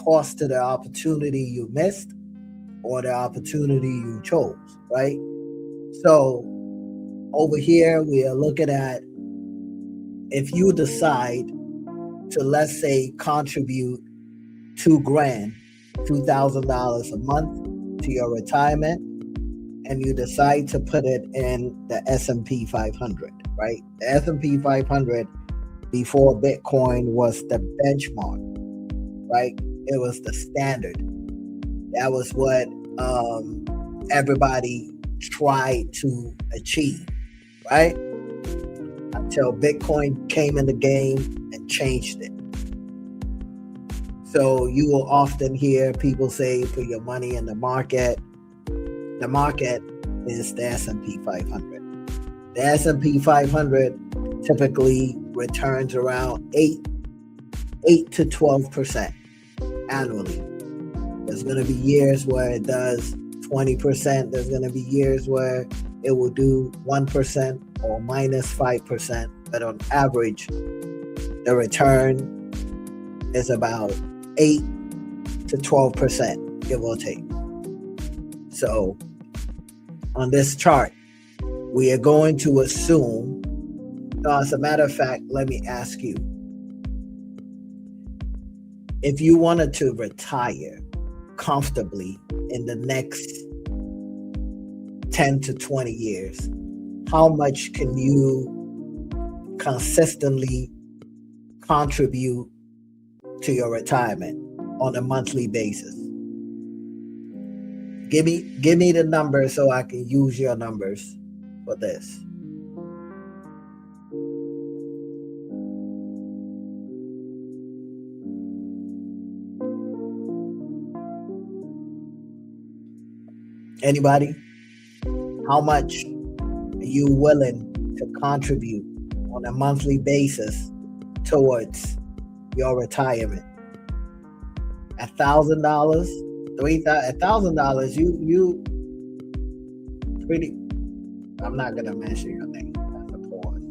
cost to the opportunity you missed or the opportunity you chose, right? So over here, we are looking at if you decide to, let's say, contribute $2,000, $2,000 a month to your retirement, and you decide to put it in the S&P 500, right? The S&P 500 before Bitcoin was the benchmark, right? It was the standard. That was what everybody tried to achieve, right? Until Bitcoin came in the game and changed it. So you will often hear people say, put your money in the market. The market is the S&P 500. The S&P 500 typically returns around 8 to 12% annually. There's going to be years where it does 20%. There's going to be years where it will do 1% or minus 5%. But on average, the return is about 8 to 12%, give or take. So on this chart, we are going to assume, as a matter of fact, let me ask you, if you wanted to retire comfortably in the next 10 to 20 years, how much can you consistently contribute to your retirement on a monthly basis? Give me the number so I can use your numbers for this. Anybody? How much are you willing to contribute on a monthly basis towards your retirement? $1,000, $1,000. You pretty. I'm not gonna mention your name. That's a pause.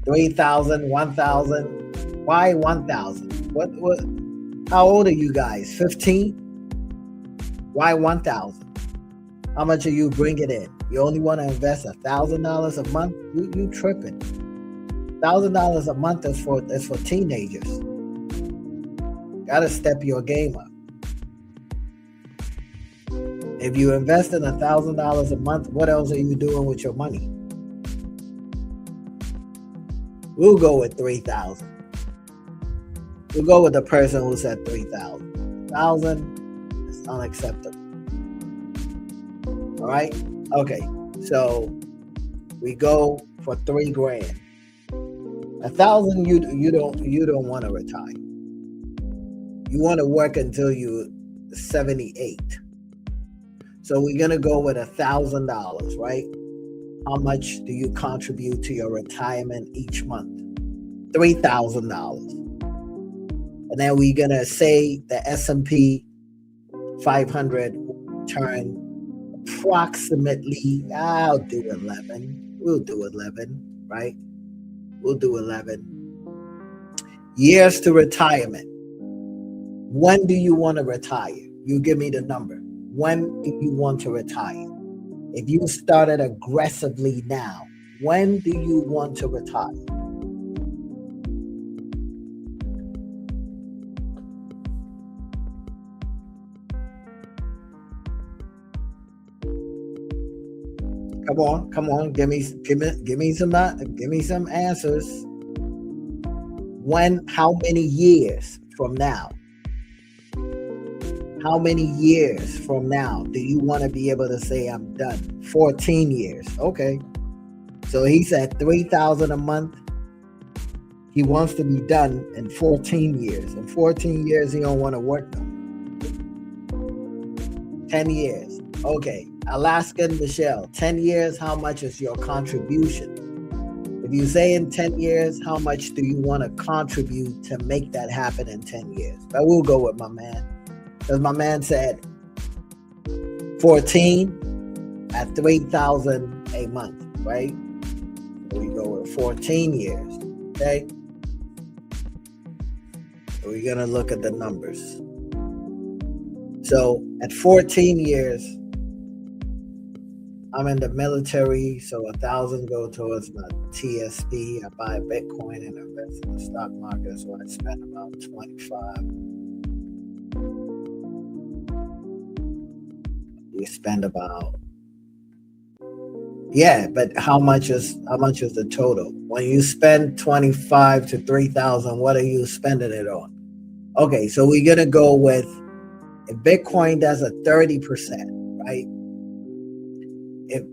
3,000, 1,000. Why 1,000? What? How old are you guys? 15. Why 1,000? How much are you bringing in? You only want to invest $1,000 a month? You tripping? $1,000 a month is for teenagers. Gotta step your game up. If you invest in $1,000 a month, what else are you doing with your money? We'll go with 3,000. We'll go with the person who said 3,000. 1,000 is unacceptable. All right. Okay. So we go for $3,000. 1,000. You don't want to retire. You want to work until you're 78. So we're gonna go with $1,000, right? How much do you contribute to your retirement each month? $3,000. And then we're gonna say the S&P 500 return approximately. I'll do 11. We'll do 11, right? We'll do 11 years to retirement. When do you want to retire? You give me the number. When do you want to retire? If you started aggressively now, when do you want to retire? Come on, give me some answers. When? How many years from now? How many years from now do you want to be able to say I'm done? 14 years. Okay. So he said 3,000 a month. He wants to be done in 14 years. In 14 years, he don't want to work no more. 10 years. Okay. Alaskan Michelle, 10 years, how much is your contribution? If you say in 10 years, how much do you want to contribute to make that happen in 10 years? But we'll go with my man. Because my man said 14 at 3,000 a month, right? So we go with 14 years, okay? So we're gonna look at the numbers. So at 14 years, I'm in the military, so 1,000 go towards my TSP. I buy Bitcoin and invest in the stock market, so I spend about 25. You spend about, yeah, but how much is the total? When you spend 25 to 3,000, what are you spending it on? Okay, so we're gonna go with, if Bitcoin does a 30%, right? If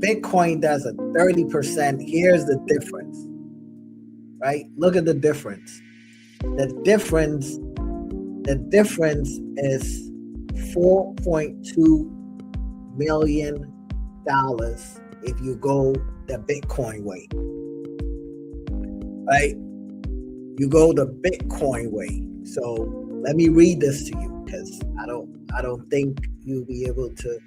Bitcoin does a 30%, here's the difference, right? Look at the difference. The difference is $4.2 million if you go the Bitcoin way, right? You go the Bitcoin way. So let me read this to you, because I don't think you'll be able to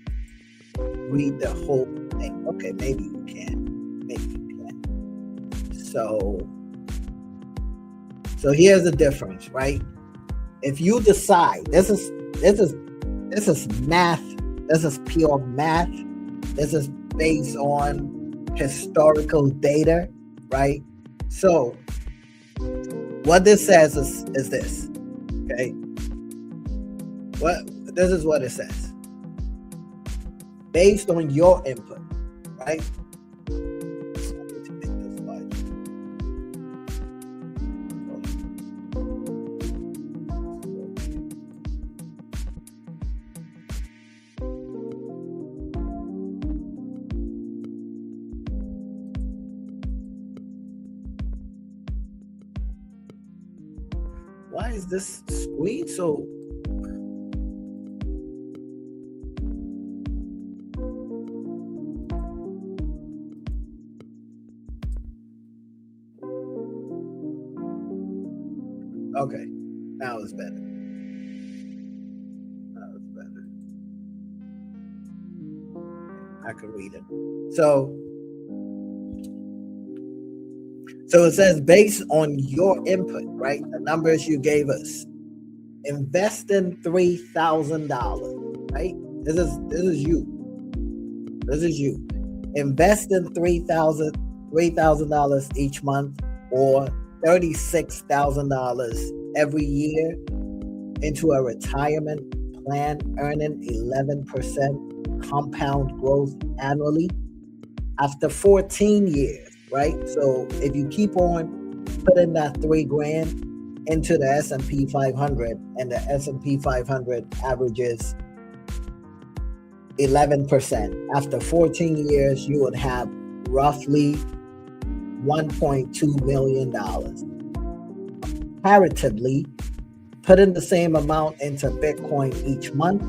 read the whole thing. Okay, maybe you can. So here's the difference, right? If you decide, this is math. This is pure math. This is based on historical data, right? So what this says is this, okay? This is what it says. Based on your input, right? Why is this screen so... Okay, now it's better. I can read it. So it says, based on your input, right? The numbers you gave us. Invest in $3,000, right? This is you. Invest in $3,000 each month, or $36,000 every year into a retirement plan, earning 11% compound growth annually after 14 years, right? So if you keep on putting that $3,000 into the S&P 500, and the S&P 500 averages 11%, after 14 years, you would have roughly $1.2 million. Comparatively, putting the same amount into Bitcoin each month,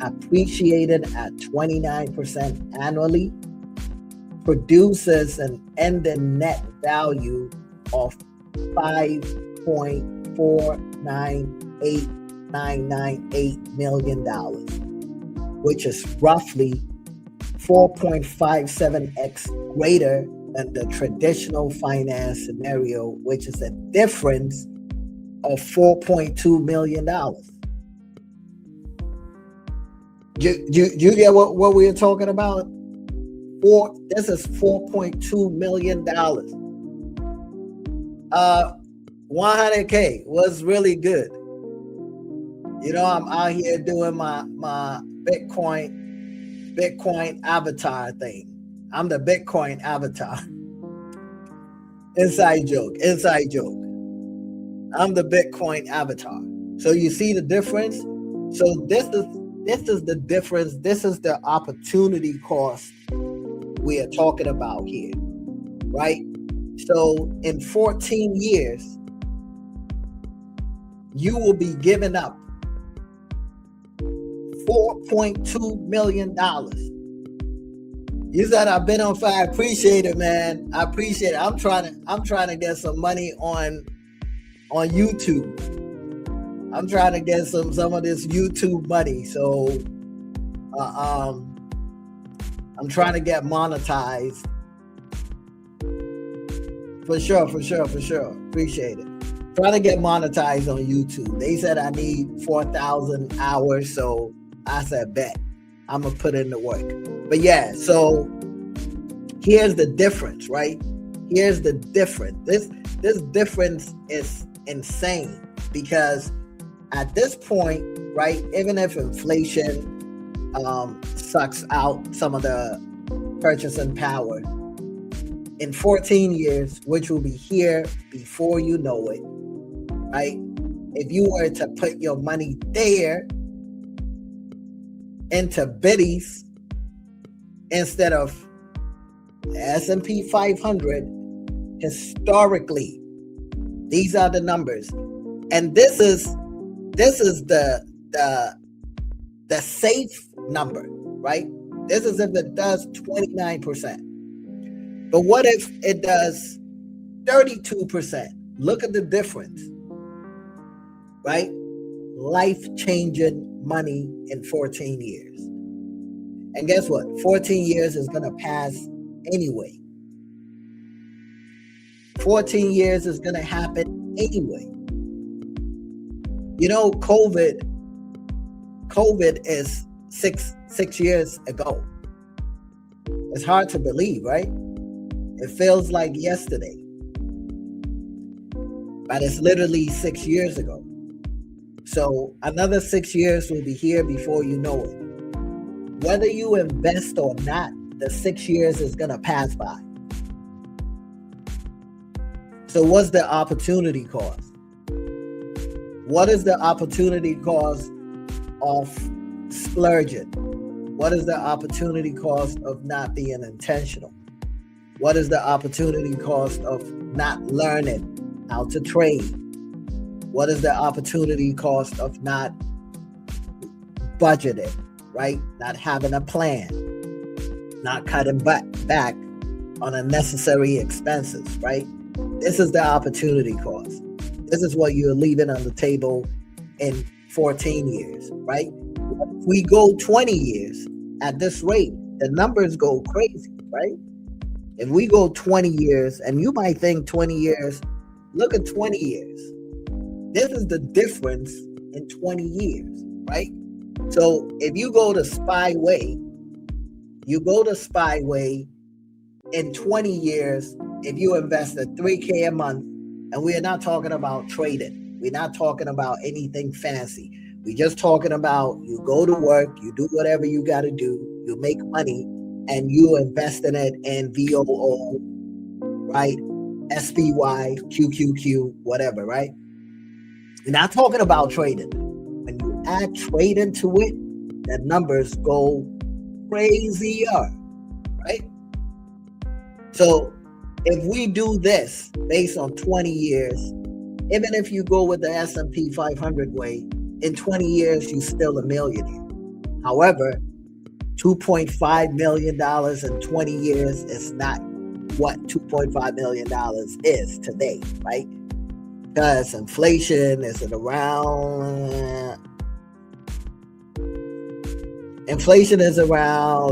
appreciated at 29% annually, produces an ending net value of $5.498998 million, which is roughly 4.57x greater than the traditional finance scenario, which is a difference of $4.2 million. You get what we are talking about? This is $4.2 million. 100K was really good. You know, I'm out here doing my Bitcoin avatar thing. I'm the Bitcoin avatar. Inside joke. I'm the Bitcoin avatar. So you see the difference? So this is the difference. This is the opportunity cost we are talking about here, right? So in 14 years, you will be giving up $4.2 million. You said I've been on fire. I appreciate it, man. I appreciate it. I'm trying to get some money on YouTube. I'm trying to get some of this YouTube money. So I'm trying to get monetized. For sure. Appreciate it. trying to get monetized on YouTube. They said I need 4,000 hours, so I said bet. I'm gonna put in the work. But yeah, so here's the difference, right? Here's the difference. This difference is insane because at this point, right, even if inflation sucks out some of the purchasing power, in 14 years, which will be here before you know it, right? If you were to put your money there into biddies instead of S&P 500, historically, these are the numbers, and this is the safe number, right? This is if it does 29%. But what if it does 32%? Look at the difference, right? Life-changing money in 14 years. And guess what? 14 years is going to pass anyway. 14 years is going to happen anyway. You know, COVID is six years ago. It's hard to believe, right? It feels like yesterday, but it's literally 6 years ago. So another 6 years will be here before you know it. Whether you invest or not, the 6 years is going to pass by. So what's the opportunity cost? What is the opportunity cost of splurging? What is the opportunity cost of not being intentional? What is the opportunity cost of not learning how to trade? What is the opportunity cost of not budgeting, right? Not having a plan, not cutting back on unnecessary expenses, right? This is the opportunity cost. This is what you're leaving on the table in 14 years, right? If we go 20 years at this rate, the numbers go crazy, right? If we go 20 years, and you might think 20 years, look at 20 years. This is the difference in 20 years, right? So if you go to Spyway, in 20 years, if you invest at $3K a month, and we are not talking about trading. We're not talking about anything fancy. We're just talking about you go to work, you do whatever you got to do, you make money, and you invest in it in VOO, right? SPY, QQQ, whatever, right? We're not talking about trading. When you add trading to it, the numbers go crazier, right? So if we do this based on 20 years, even if you go with the S&P 500 way, in 20 years, you're still a millionaire. However, $2.5 million in 20 years is not what $2.5 million is today, right? Because inflation is at around,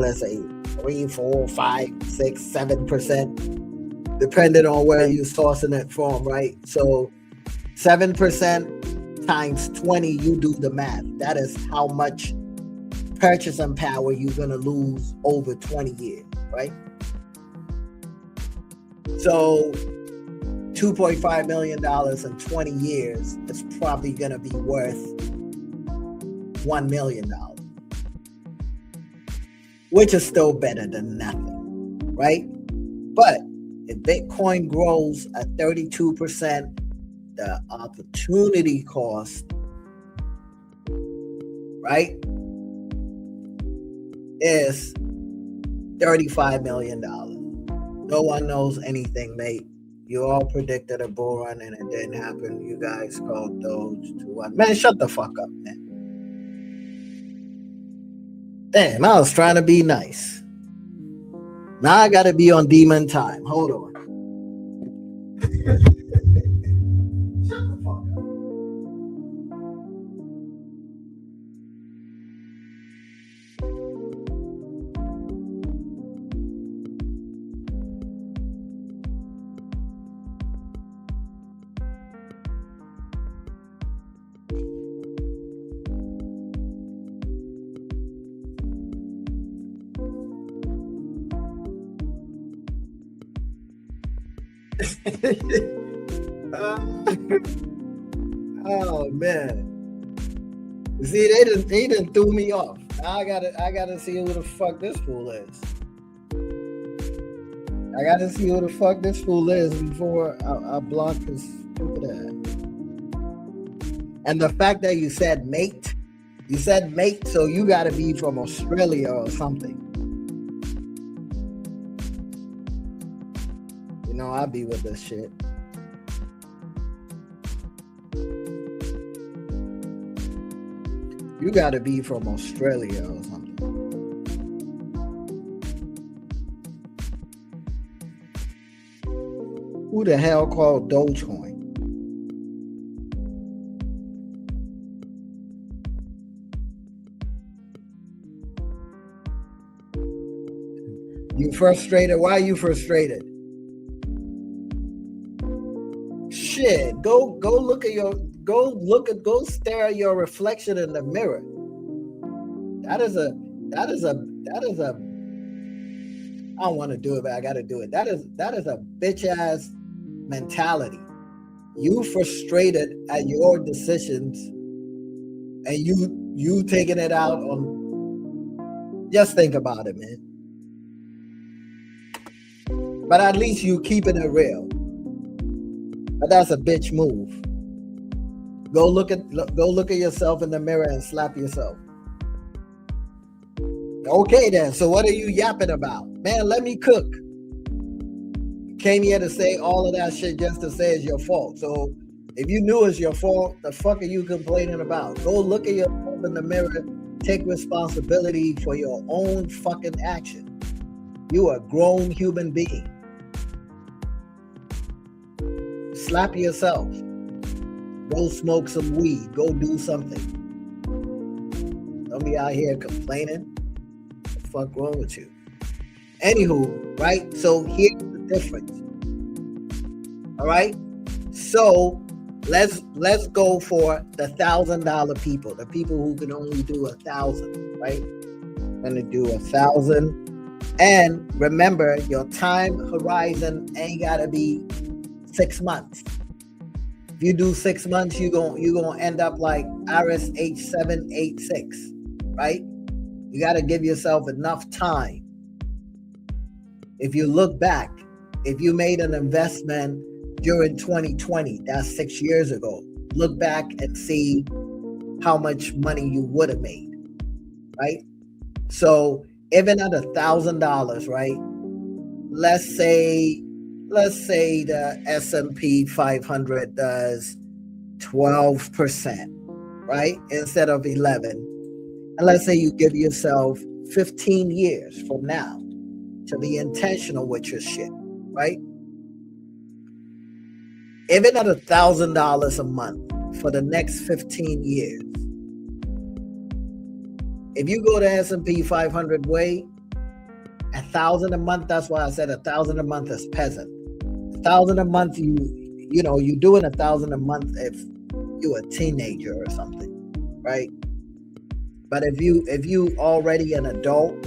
let's say, 3, 4, 5, 6, 7%, depending on where you're sourcing it from, right? So 7% times 20, you do the math. That is how much purchasing power you're going to lose over 20 years, right? So $2.5 million in 20 years is probably going to be worth $1 million, which is still better than nothing, right? But if Bitcoin grows at 32%, the opportunity cost, right, is $35 million. No one knows anything, mate. You all predicted a bull run and it didn't happen. You guys called Doge to what? Man, shut the fuck up, man. Damn, I was trying to be nice. Now I gotta be on demon time. Hold on. Shut the fuck up. Oh man. See, they didn't threw me off. Now I gotta see who the fuck this fool is. I gotta see who the fuck this fool is before I block his stupid ass. And the fact that you said mate, so you gotta be from Australia or something. You know, I be with this shit. You gotta be from Australia or something. Who the hell called Dogecoin? You frustrated? Why are you frustrated? Shit, go stare at your reflection in the mirror. That is a I don't want to do it, but I gotta do it. That is a bitch ass mentality. You frustrated at your decisions and you taking it out on, just think about it, man. But at least you keeping it real. But that's a bitch move. Go look at yourself in the mirror and slap yourself. Okay then, so what are you yapping about? Man, let me cook. You came here to say all of that shit just to say it's your fault. So if you knew it's your fault, the fuck are you complaining about? Go look at yourself in the mirror, take responsibility for your own fucking action. You are a grown human being. Slap yourself. Go smoke some weed. Go do something. Don't be out here complaining. What the fuck wrong with you? Anywho, right? So here's the difference. All right? So let's go for the $1,000 people, the people who can only do 1,000, right? I'm gonna do 1,000. And remember, your time horizon ain't gotta be 6 months. If you do 6 months, you're gonna end up like Iris H786, right? You gotta give yourself enough time. If you look back, if you made an investment during 2020, that's 6 years ago, look back and see how much money you would have made, right? So even at $1,000, right? Let's say the S&P 500 does 12%, right? Instead of 11. And let's say you give yourself 15 years from now to be intentional with your shit, right? Even at $1,000 a month for the next 15 years, if you go to S&P 500 way, 1,000 a month, that's why I said 1,000 a month is peasant. 1,000 a month, you're doing 1,000 a month if you're a teenager or something, right? But if you already an adult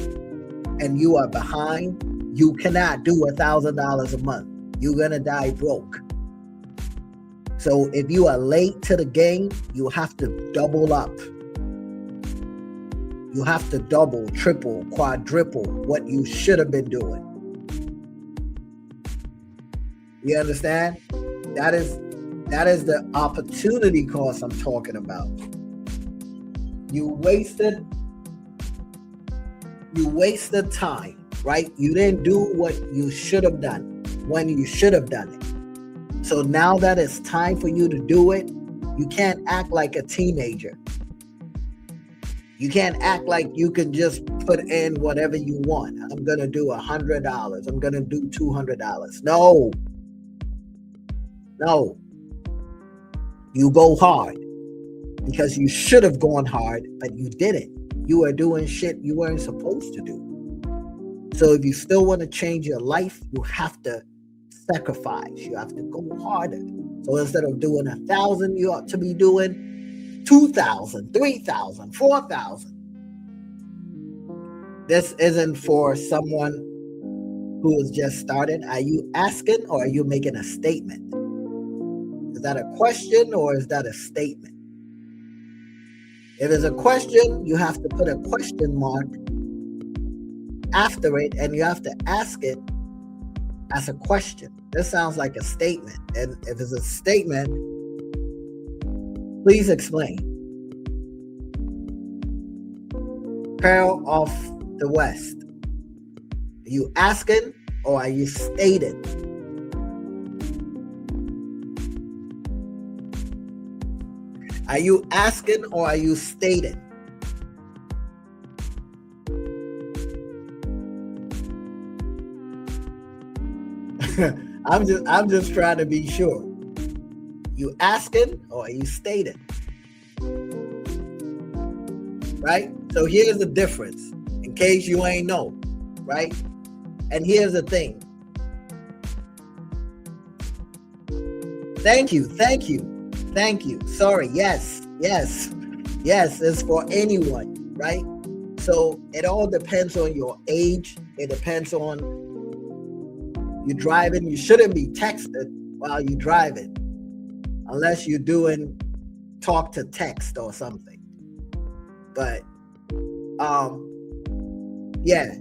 and you are behind, you cannot do $1,000 a month. You're gonna die broke. So if you are late to the game, you have to double up. You have to double, triple, quadruple what you should have been doing. You understand? That is the opportunity cost I'm talking about. You wasted time, right? You didn't do what you should have done when you should have done it. So now that it's time for you to do it, you can't act like a teenager. You can't act like you can just put in whatever you want. I'm going to do $100. I'm going to do $200. No. You go hard because you should have gone hard, but you didn't. You were doing shit you weren't supposed to do. So if you still want to change your life, you have to sacrifice. You have to go harder. So instead of doing 1,000, you ought to be doing 2,000, 3,000, 4,000. This isn't for someone who is just starting, are you asking or are you making a statement? Is that a question or is that a statement? If it's a question, you have to put a question mark after it, and you have to ask it as a question. This sounds like a statement. And if it's a statement, please explain. Pearl of the West. Are you asking or are you stating? Are you asking or are you stating? I'm just trying to be sure. You asking or are you stating? Right? So here's the difference, in case you ain't know, right? And here's the thing. Thank you. Sorry. Yes, it's for anyone, right? So it all depends on your age. It depends on you driving. You shouldn't be texting while you're driving, unless you're doing talk to text or something. But yeah,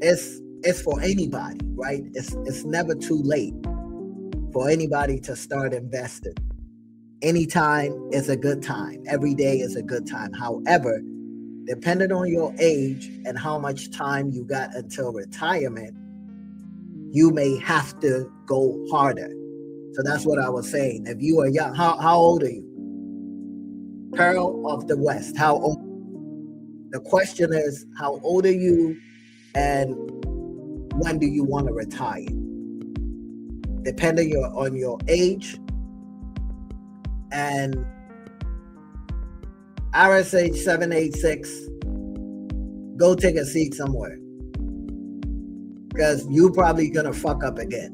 it's for anybody, right? It's never too late for anybody to start investing. Anytime is a good time. Every day is a good time. However, depending on your age and how much time you got until retirement, you may have to go harder. So that's what I was saying. If you are young, how old are you? Pearl of the West, how old? The question is, how old are you and when do you want to retire? Depending on your age, and RSH 786, go take a seat somewhere, because you probably gonna fuck up again,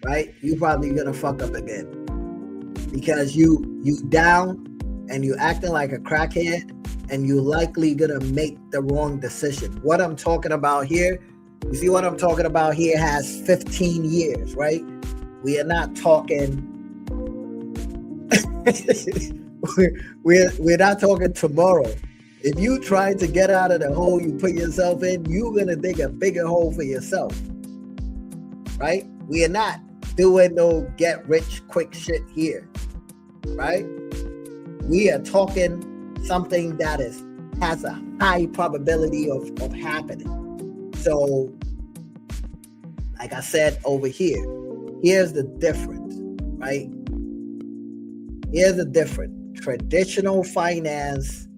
right? You probably gonna fuck up again because you down and you acting like a crackhead, and you likely gonna make the wrong decision. What I'm talking about here, you see what I'm talking about here has 15 years, right? We are not talking we're not talking tomorrow. If you try to get out of the hole you put yourself in, you're gonna dig a bigger hole for yourself, right? We are not doing no get rich quick shit here, right? We are talking something that has a high probability of happening. So, like I said over here, here's the difference, right? Here's the difference. Traditional finance,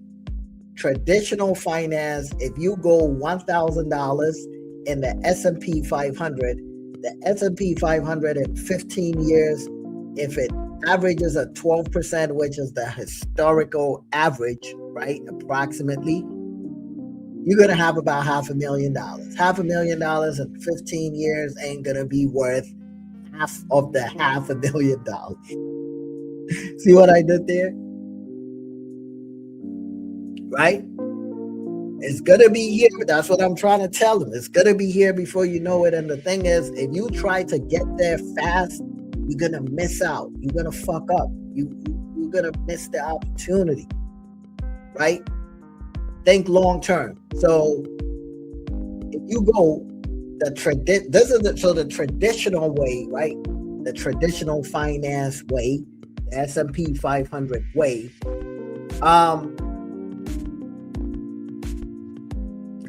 if you go $1,000 in the S&P 500, the S&P 500 in 15 years, if it averages at 12%, which is the historical average, right? Approximately, you're going to have about $500,000. $500,000 in 15 years ain't going to be worth half of the $500,000. See what I did there? Right? It's going to be here. That's what I'm trying to tell them. It's going to be here before you know it. And the thing is, if you try to get there fast, you're going to miss out. You're going to fuck up. You're going to miss the opportunity. Right? Think long term. So if you go the traditional way, right? The traditional finance way, the S&P 500 way.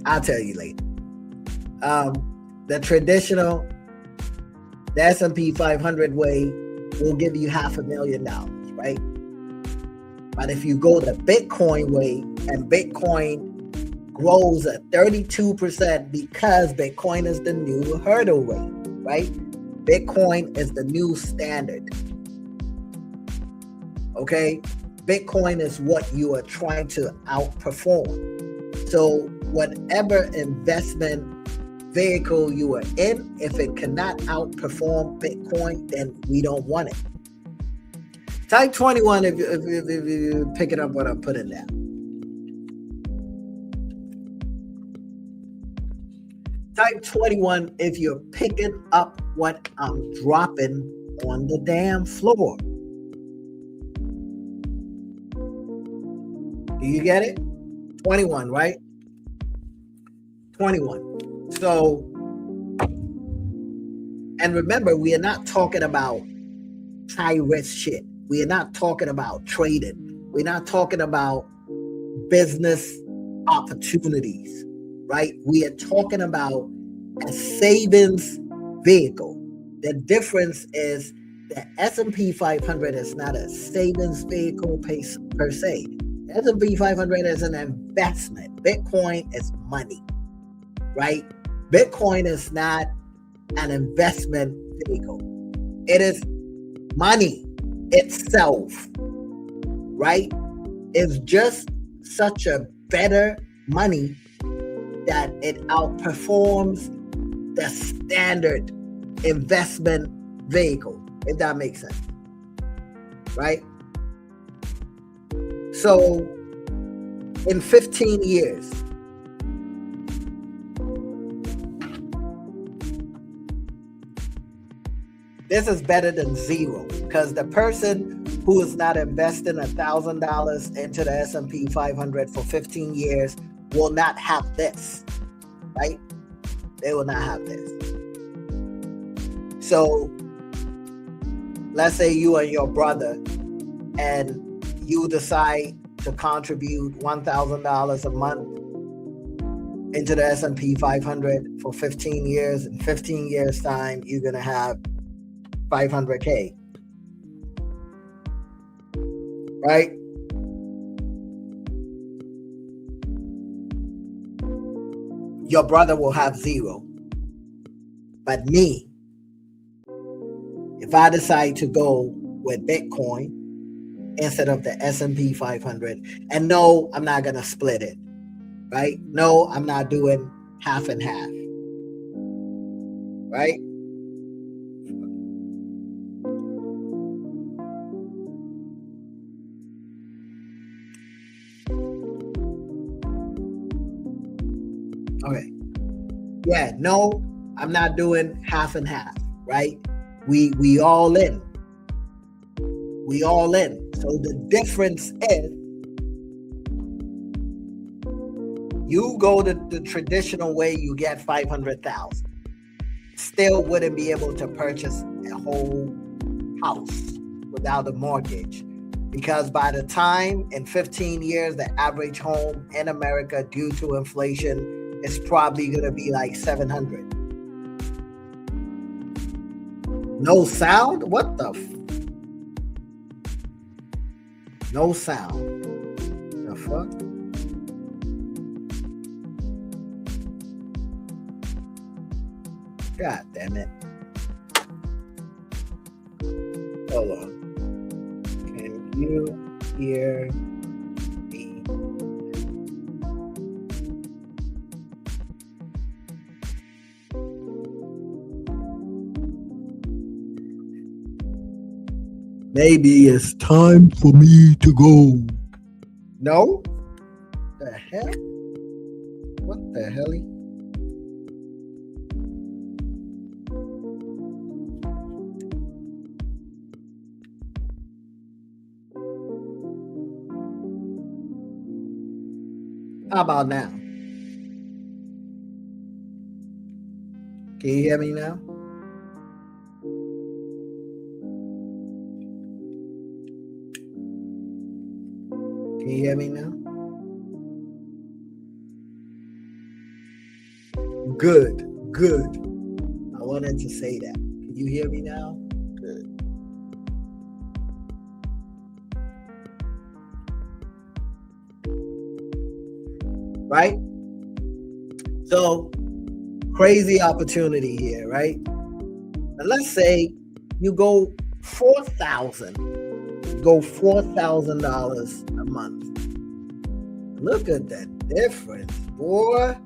I'll tell you later. The S&P 500 way will give you $500,000, right? But if you go the Bitcoin way, and Bitcoin grows at 32% because Bitcoin is the new hurdle rate, right? Bitcoin is the new standard. Okay? Bitcoin is what you are trying to outperform. So whatever investment vehicle you are in, if it cannot outperform Bitcoin, then we don't want it. Type 21 if you're picking up what I'm putting down. Type 21 if you're picking up what I'm dropping on the damn floor. Do you get it? 21, right? 21. So, and remember, we are not talking about high risk shit. We are not talking about trading. We're not talking about business opportunities, right? We are talking about a savings vehicle. The difference is the S&P 500 is not a savings vehicle per se. S&P 500 is an investment. Bitcoin is money, right? Bitcoin is not an investment vehicle. It is money itself, right? It's just such a better money that it outperforms the standard investment vehicle, if that makes sense, right? So in 15 years, this is better than zero, because the person who is not investing $1,000 into the S&P 500 for 15 years will not have this, right? They will not have this. So let's say you and your brother, and you decide to contribute $1,000 a month into the S&P 500 for 15 years. In 15 years' time, you're going to have $500K, right? Your brother will have zero. But me, if I decide to go with Bitcoin instead of the S&P 500, and no, I'm not going to split it, right? No, I'm not doing half and half, right? Okay. Yeah, no, I'm not doing half and half, right? We all in. We all in. So the difference is, you go the traditional way, you get 500,000. Still wouldn't be able to purchase a whole house without a mortgage, because by the time in 15 years, the average home in America, due to inflation, is probably going to be like 700. No sound? What the no sound. The fuck? God damn it. Hold on. Can you hear me? Maybe it's time for me to go. No? The hell? What the hell? How about now? Can you hear me now? Can you hear me now? Good, good. I wanted to say that. Can you hear me now? Good. Right? So, crazy opportunity here, right? And let's say you go $4,000 a month. Look at that difference, boy.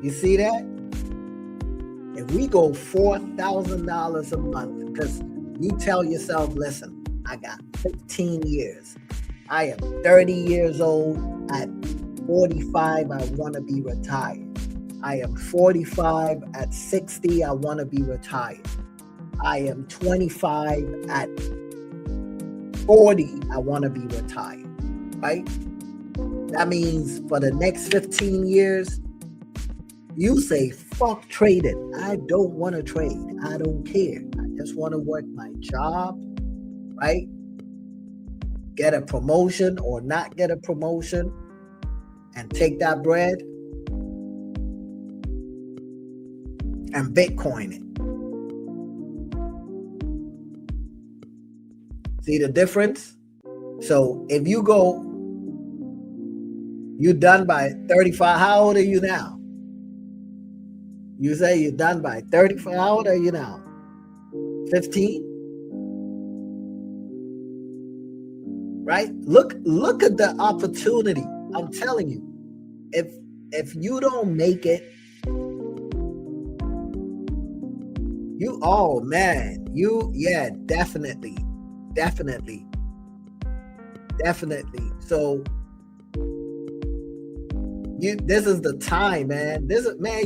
You see that? If we go $4,000 a month, because you tell yourself, listen, I got 15 years. I am 30 years old. I 45, I want to be retired. I am 45, at 60, I want to be retired. I am 25, at 40, I want to be retired, right? That means for the next 15 years, you say, fuck trading. I don't want to trade. I don't care. I just want to work my job, right? Get a promotion or not get a promotion and take that bread and Bitcoin it. See the difference? So if you go, you're done by 35. How old are you now? You say you're done by 35. How old are you now? 15? Right? Look at the opportunity. I'm telling you, if you don't make it, definitely. So this is the time, man.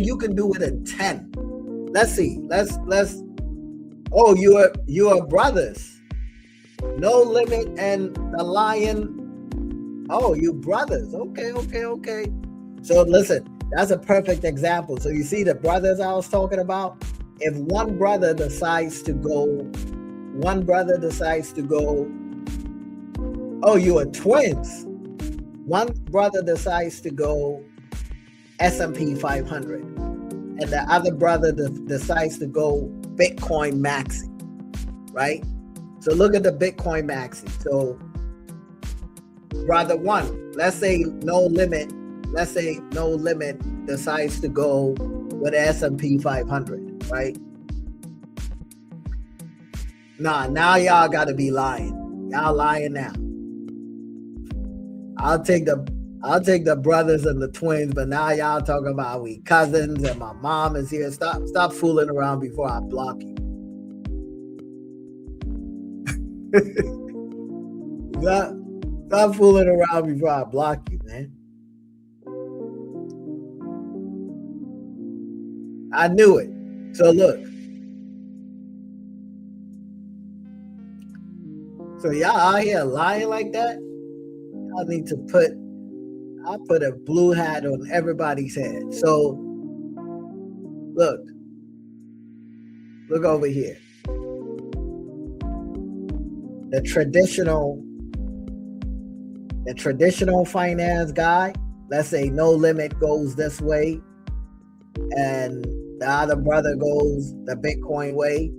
You can do it in 10. Let's see. Oh, you are brothers. No Limit and the Lion. Oh, you brothers. Okay. So listen, that's a perfect example. So you see the brothers I was talking about? If one brother decides to go, oh, you are twins. One brother decides to go S&P 500, and the other brother decides to go Bitcoin Maxi, right? So look at the Bitcoin Maxi. So brother one, let's say No Limit decides to go with S&P 500, right? Now y'all gotta be lying. Y'all lying now. I'll take the brothers and the twins, but now y'all talking about we cousins and my mom is here. Stop fooling around before I block you. Stop fooling around before I block you, man. I knew it. So look. So y'all out here lying like that? I need to put a blue hat on everybody's head. So look over here. The traditional finance guy, let's say No Limit goes this way and the other brother goes the Bitcoin way.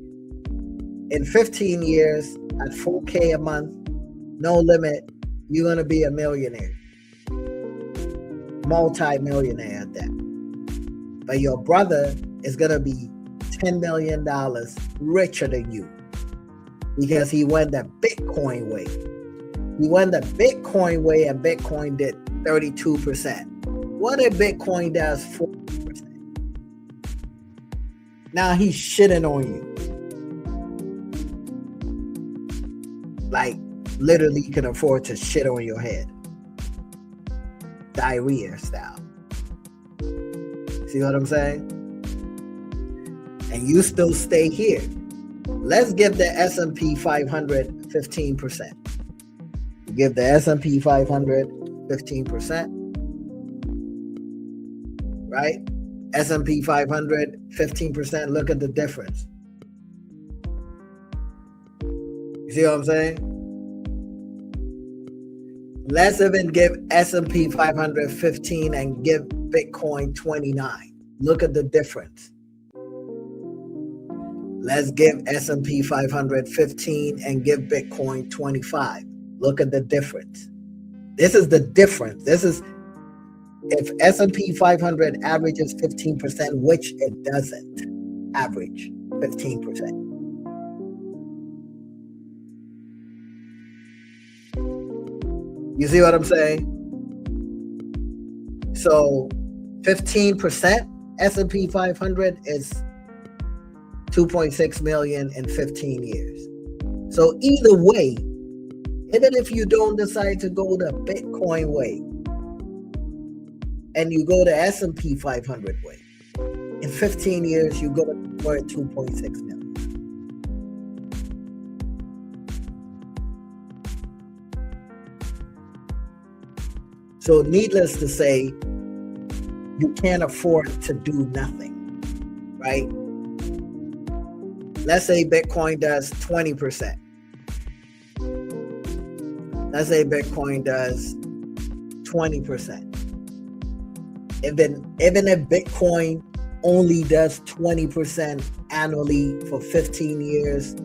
In 15 years at $4K a month, No Limit, you're going to be a millionaire. Multi-millionaire at that. But your brother is going to be $10 million richer than you because he went the Bitcoin way. He went the Bitcoin way and Bitcoin did 32%. What if Bitcoin does 40%? Now he's shitting on you. Like, literally, you can afford to shit on your head. Diarrhea style. See what I'm saying? And you still stay here. Let's give the S&P 500 15%. Give the S&P 500 15%. Right? S&P 500 15%. Look at the difference. You see what I'm saying? Let's even give S&P 500 15 and give Bitcoin 29. Look at the difference. Let's give S&P 500 15 and give Bitcoin 25. Look at the difference. This is the difference. This is if S&P 500 averages 15%, which it doesn't average 15%. You see what I'm saying? So 15% S&P 500 is 2.6 million in 15 years. So either way, even if you don't decide to go the Bitcoin way, and you go the S&P 500 way, in 15 years, you're going to be worth 2.6 million. So needless to say, you can't afford to do nothing, right? Let's say Bitcoin does 20%. Let's say Bitcoin does 20%. Even if Bitcoin only does 20% annually for 15 years,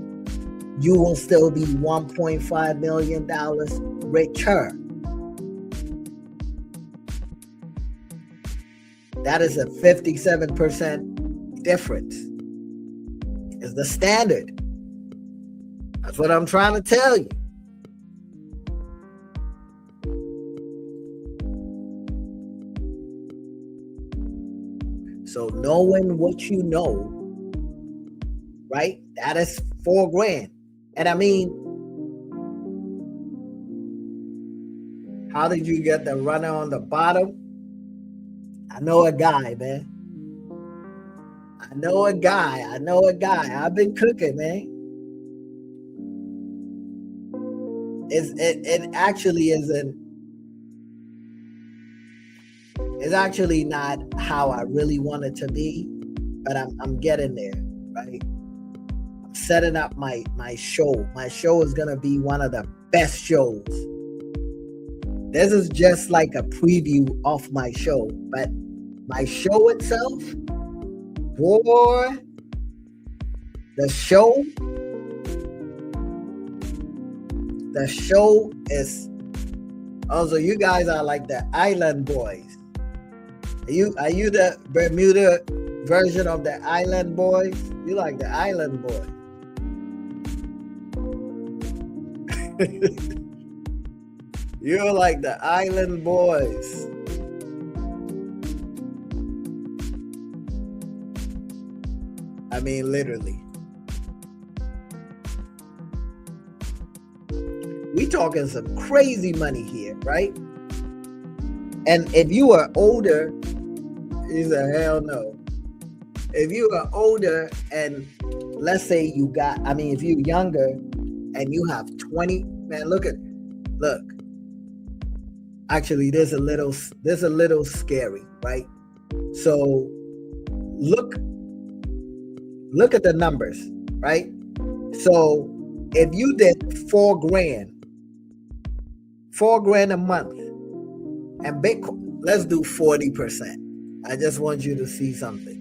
you will still be $1.5 million richer. That is a 57% difference. Is the standard. That's what I'm trying to tell you. So knowing what you know, right? That is $4,000. And I mean, how did you get the runner on the bottom? I know a guy, man. I know a guy. I've been cooking, man. It actually isn't. It's actually not how I really want it to be, but I'm getting there, right? I'm setting up my show. My show is gonna be one of the best shows. This is just like a preview of my show, but my show itself, boy, the show is also, you guys are like the Island Boys. Are you the Bermuda version of the Island Boys? You like the Island Boys. You're like the Island Boys. I mean, literally. We talking some crazy money here, right? And if you are older, he's a hell no. If you are older and let's say if you're younger and you have 20, man, look. Actually, there's a little scary, right? So look at the numbers, right? So if you did $4,000 a month, and Bitcoin, let's do 40%. I just want you to see something.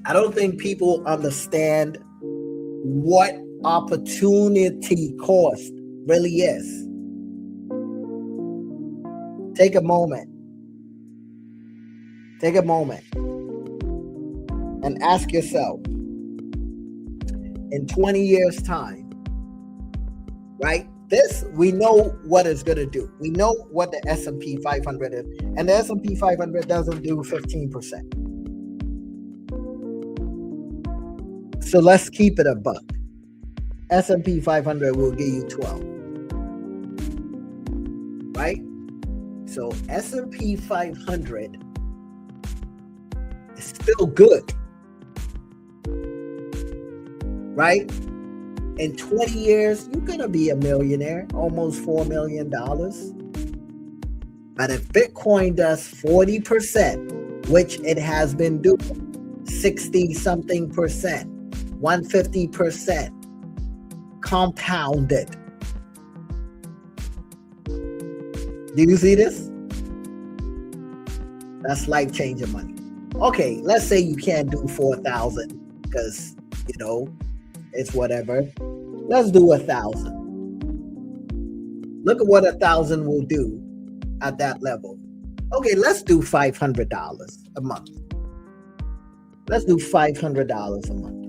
I don't think people understand what opportunity cost really is. Take a moment and ask yourself, in 20 years' time, right? This, we know what it's going to do. We know what the S&P 500 is. And the S&P 500 doesn't do 15%. So let's keep it a buck. S&P 500 will give you 12. Right? So S&P 500 is still good. Right? In 20 years, you're going to be a millionaire, almost $4 million. But if Bitcoin does 40%, which it has been doing, 60 something percent, 150% compounded. Do you see this? That's life-changing money. Okay, let's say you can't do 4,000 because, it's whatever. Let's do 1,000. Look at what 1,000 will do at that level. Okay, let's do $500 a month. Let's do $500 a month.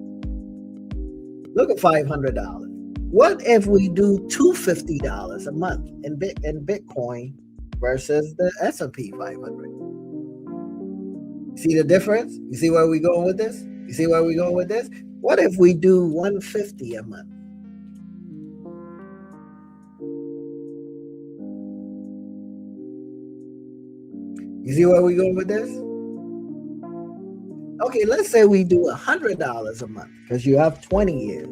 Look at $500. What if we do $250 a month in Bitcoin versus the S&P 500? See the difference? You see where we're going with this? What if we do $150 a month? You see where we going with this? Okay, let's say we do $100 a month because you have 20 years.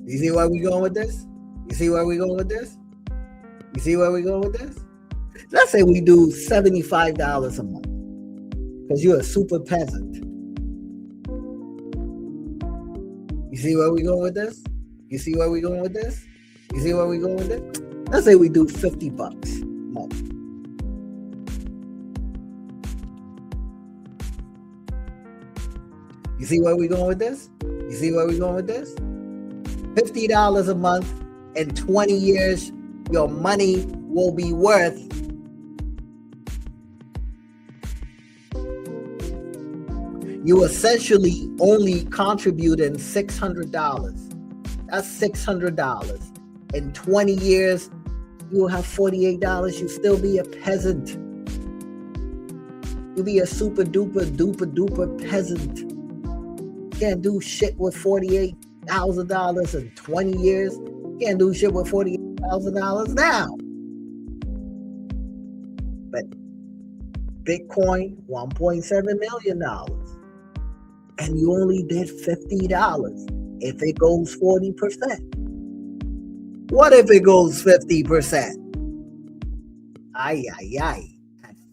You see where we going with this? You see where we going with this? You see where we going with this? Let's say we do $75 a month because you're a super peasant. You see where we going with this? You see where we going with this? You see where we going with this? Let's say we do $50 a month. You see where we going with this? You see where we going with this? $50 a month, in 20 years, your money will be worth you essentially only contributing $600. That's $600. In 20 years, you will have $48. You'll still be a peasant. You'll be a super duper peasant. You can't do shit with $48,000 in 20 years. You can't do shit with $48,000 now. But Bitcoin, $1.7 million. And you only did $50 if it goes 40%. What if it goes 50%? At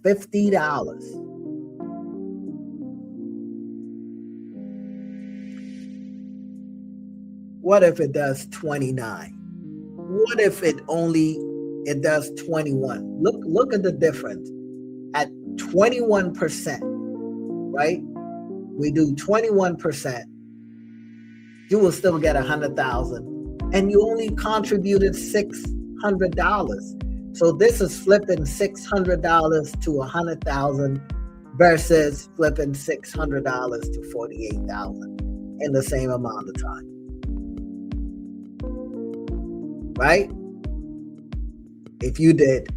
$50. What if it does 29? What if it does 21? Look at the difference. At 21%, right? We do 21%, you will still get 100,000, and you only contributed $600. So this is flipping $600 to 100,000 versus flipping $600 to 48,000 in the same amount of time, right? If you did,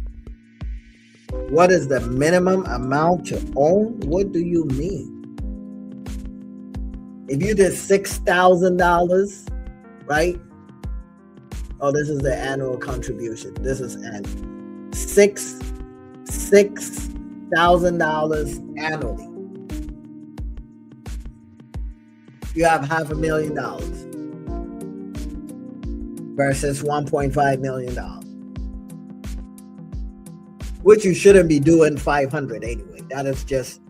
what is the minimum amount to own? What do you mean? If you did $6,000, right? Oh, this is the annual contribution. This is annual. $6,000 annually. You have $500,000 versus $1.5 million, which you shouldn't be doing 500 anyway. That is just,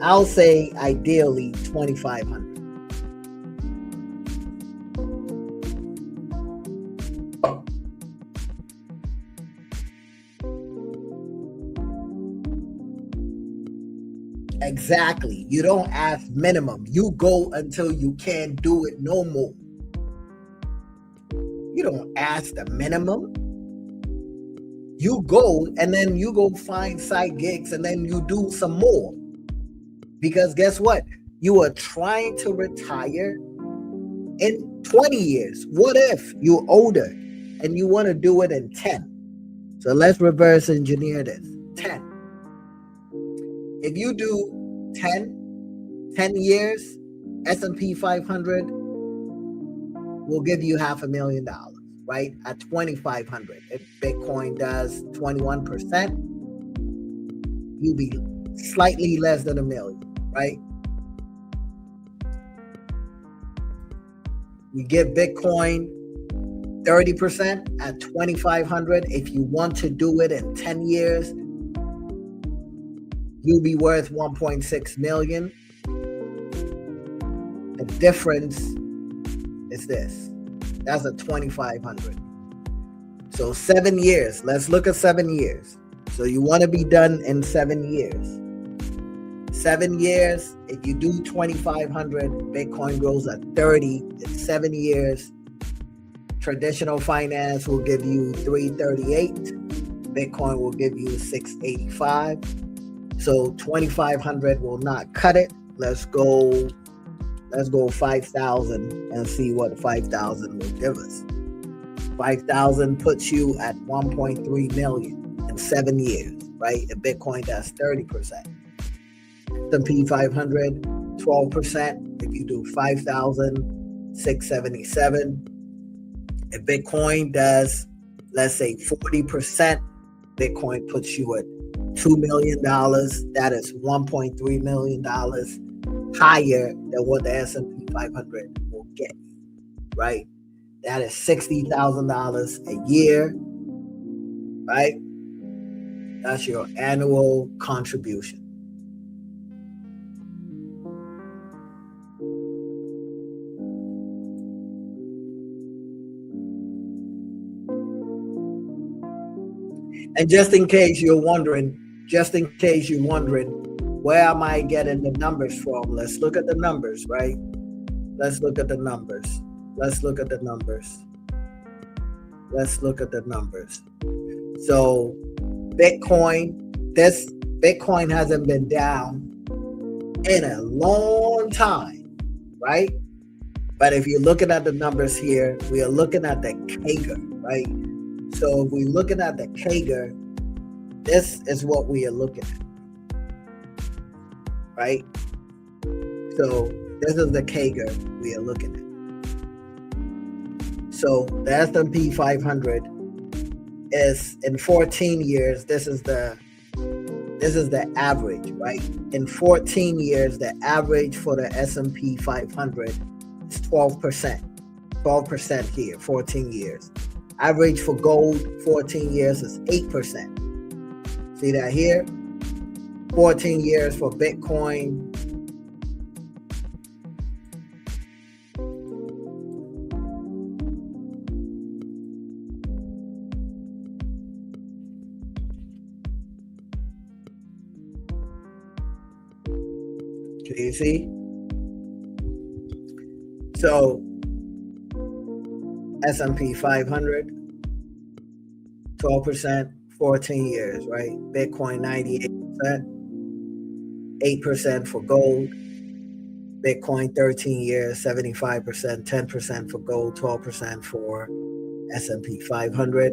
I'll say ideally 2,500. Exactly. You don't ask minimum. You go until you can't do it no more. You don't ask the minimum. You go and then you go find side gigs and then you do some more. Because guess what? You are trying to retire in 20 years. What if you're older and you want to do it in 10? So let's reverse engineer this. 10. If you do 10 years, S&P 500 will give you $500,000, right? At 2,500. If Bitcoin does 21%, you'll be slightly less than $1 million, right? We give Bitcoin 30% at 2,500. If you want to do it in 10 years, you'll be worth 1.6 million. The difference is this. That's a 2,500. So 7 years. Let's look at 7 years. So you want to be done in 7 years. 7 years. If you do 2,500, Bitcoin grows at 30 in 7 years. Traditional finance will give you 338. Bitcoin will give you 685. So 2,500 will not cut it. Let's go 5,000 and see what 5,000 will give us. 5,000 puts you at 1.3 million in 7 years, right? If Bitcoin does 30%. S&P 500, 12%. If you do 5,000, 677. If Bitcoin does, let's say 40%, Bitcoin puts you at $2 million. That is $1.3 million higher than what the S&P 500 will get you, right? That is $60,000 a year, right? That's your annual contribution. And just in case you're wondering, where am I getting the numbers from? Let's look at the numbers, right? Let's look at the numbers. So Bitcoin hasn't been down in a long time, right? But if you're looking at the numbers here, we are looking at the CAGR, right? So if we're looking at the CAGR, this is what we are looking at, right? So this is the CAGR we are looking at. So the S&P 500 is in 14 years. This is the average, right? In 14 years, the average for the S&P 500 is 12%. 12% here, 14 years. Average for gold, 14 years is 8%. See that here? 14 years for Bitcoin. Can you see? So S&P 500, 12%, 14 years, right? Bitcoin 98%, 8% for gold. Bitcoin 13 years, 75%, 10% for gold, 12% for S&P 500.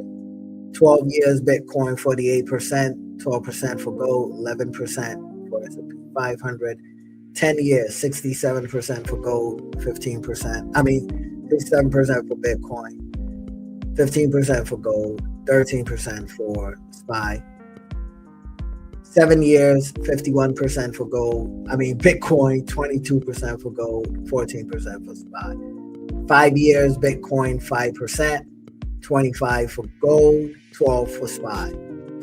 12 years Bitcoin 48%, 12% for gold, 11% for S&P 500. 10 years, 67% for gold, 67% for Bitcoin, 15% for gold, 13% for SPY. 7 years, 51% for gold. Bitcoin, 22% for gold, 14% for SPY. 5 years, Bitcoin, 5%, 25% for gold, 12% for SPY.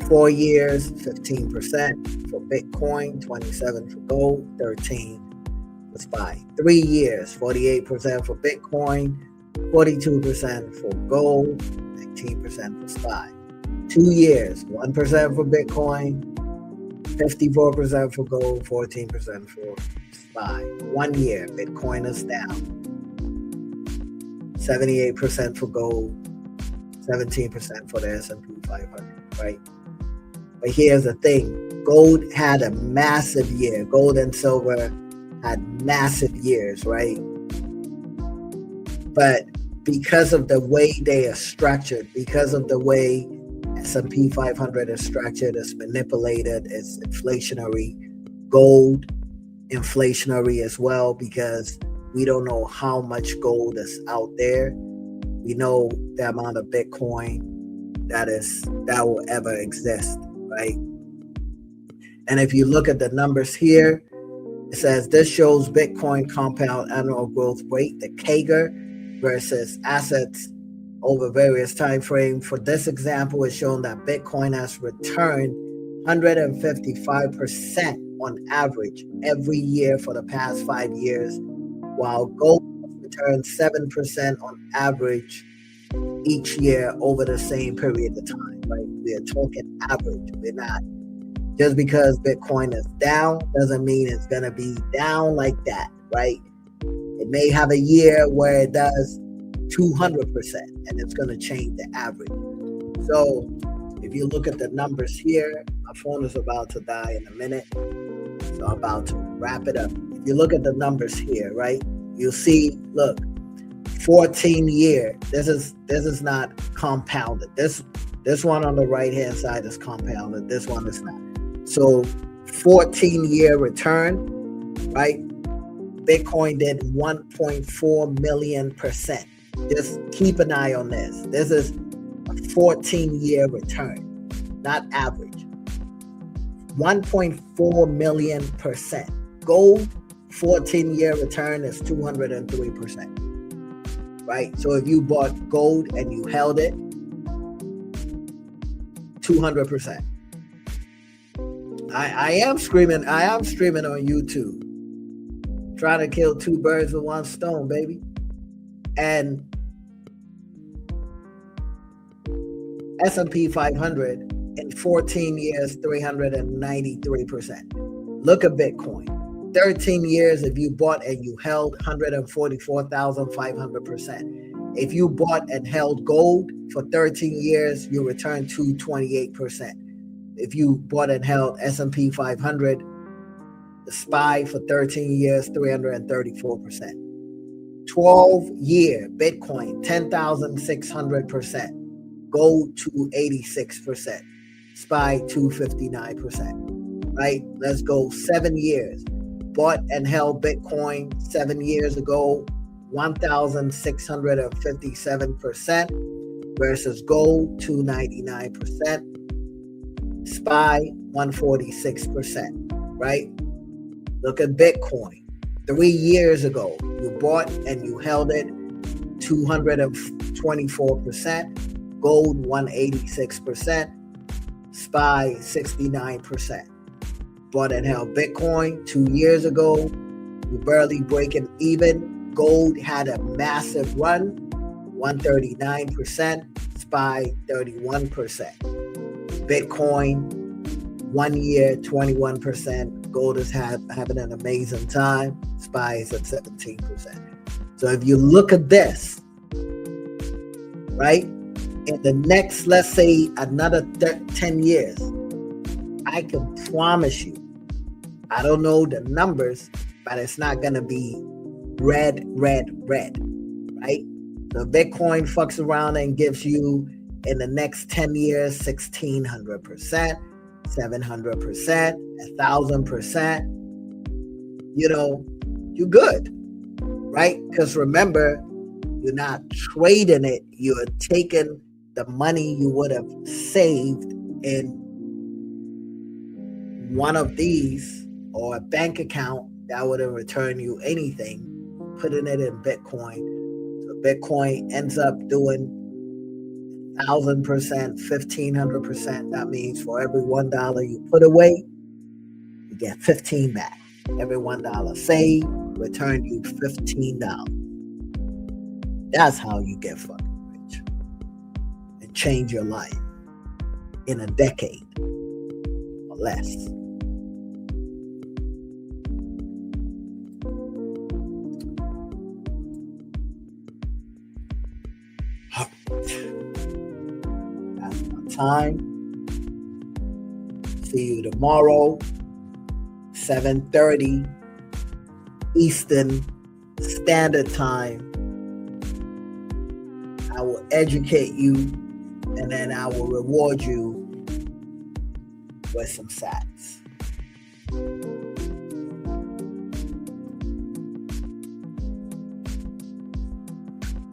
4 years, 15% for Bitcoin, 27% for gold, 13% for SPY. 3 years, 48% for Bitcoin, 42% for gold, 19% for SPY. 2 years, 1% for Bitcoin, 54% for gold, 14% for SPY. 1 year, Bitcoin is down. 78% for gold, 17% for the S&P 500, right? But here's the thing. Gold had a massive year. Gold and silver had massive years, right? But because of the way they are structured, because of the way S&P 500 is structured, it's manipulated, it's inflationary. Gold, inflationary as well, because we don't know how much gold is out there. We know the amount of Bitcoin that will ever exist, right? And if you look at the numbers here, it says this shows Bitcoin compound annual growth rate, the CAGR, versus assets over various time frames. For this example, it's shown that Bitcoin has returned 155% on average every year for the past 5 years, while gold has returned 7% on average each year over the same period of time, right? We are talking average. We're not, just because Bitcoin is down doesn't mean it's going to be down like that, right? It may have a year where it does 200% and it's going to change the average. So if you look at the numbers here, my phone is about to die in a minute, so I'm about to wrap it up. If you look at the numbers here, right, you'll see, look, 14 year, this is not compounded. This one on the right hand side is compounded, this one is not. So 14-year return, right? Bitcoin did 1.4 million%. Just keep an eye on this. This is a 14-year return, not average. 1.4 million %. Gold, 14-year return is 203%. Right? So if you bought gold and you held it, 200%. I am streaming on YouTube. Trying to kill two birds with one stone, baby. And S&P 500 in 14 years, 393%. Look at Bitcoin. 13 years, if you bought and you held, 144,500%. If you bought and held gold for 13 years, you returned 228%. If you bought and held S&P 500, the SPY for 13 years, 334%. 12-year Bitcoin, 10,600%. Gold, 286%. SPY, 259%. Right? Let's go 7 years. Bought and held Bitcoin 7 years ago, 1,657% versus gold, 299%. SPY, 146%. Right? Look at Bitcoin. 3 years ago, you bought and you held it, 224%. Gold, 186%. SPY, 69%. Bought and held Bitcoin 2 years ago, you barely breaking even. Gold had a massive run, 139%. SPY, 31%. Bitcoin, 1 year, 21%. Gold is having an amazing time. SPY is at 17%. So if you look at this, right, in the next, let's say, another 10 years, I can promise you, I don't know the numbers, but it's not going to be red, right? So Bitcoin fucks around and gives you, in the next 10 years, 1,600%, 700%, 1,000%. You know, you're good, right? Because remember, you're not trading it. You're taking the money you would have saved in one of these or a bank account that would have returned you anything, putting it in Bitcoin. So Bitcoin ends up doing 1,000%, 1,500%. That means for every $1 you put away, you get 15 back. Every $1 saved, return you $15. That's how you get fucking rich and change your life in a decade or less. That's my time. See you tomorrow, 7:30 Eastern Standard Time. I will educate you, and then I will reward you with some sats.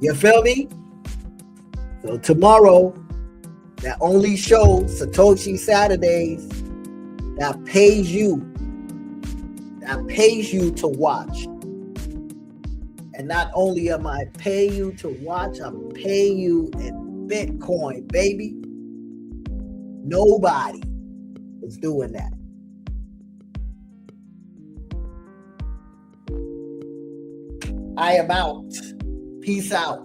You feel me? So tomorrow, that only show, Satoshi Saturdays, that pays you to watch. And not only am I paying you to watch, I'm paying you in Bitcoin, baby. Nobody is doing that. I am out. Peace out.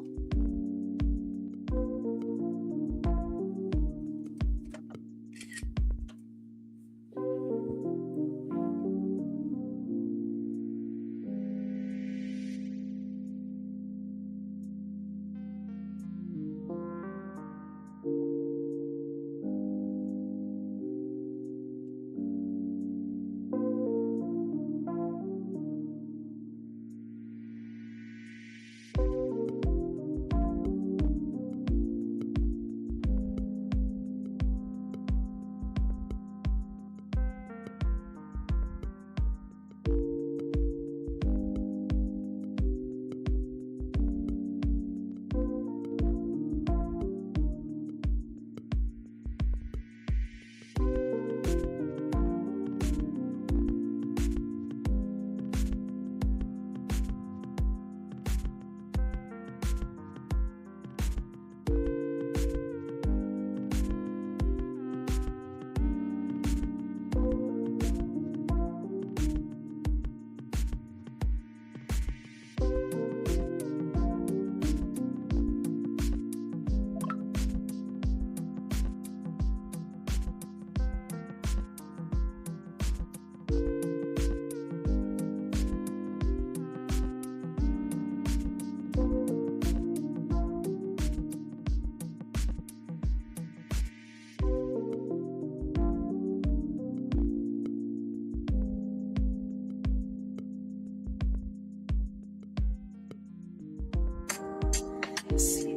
So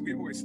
we always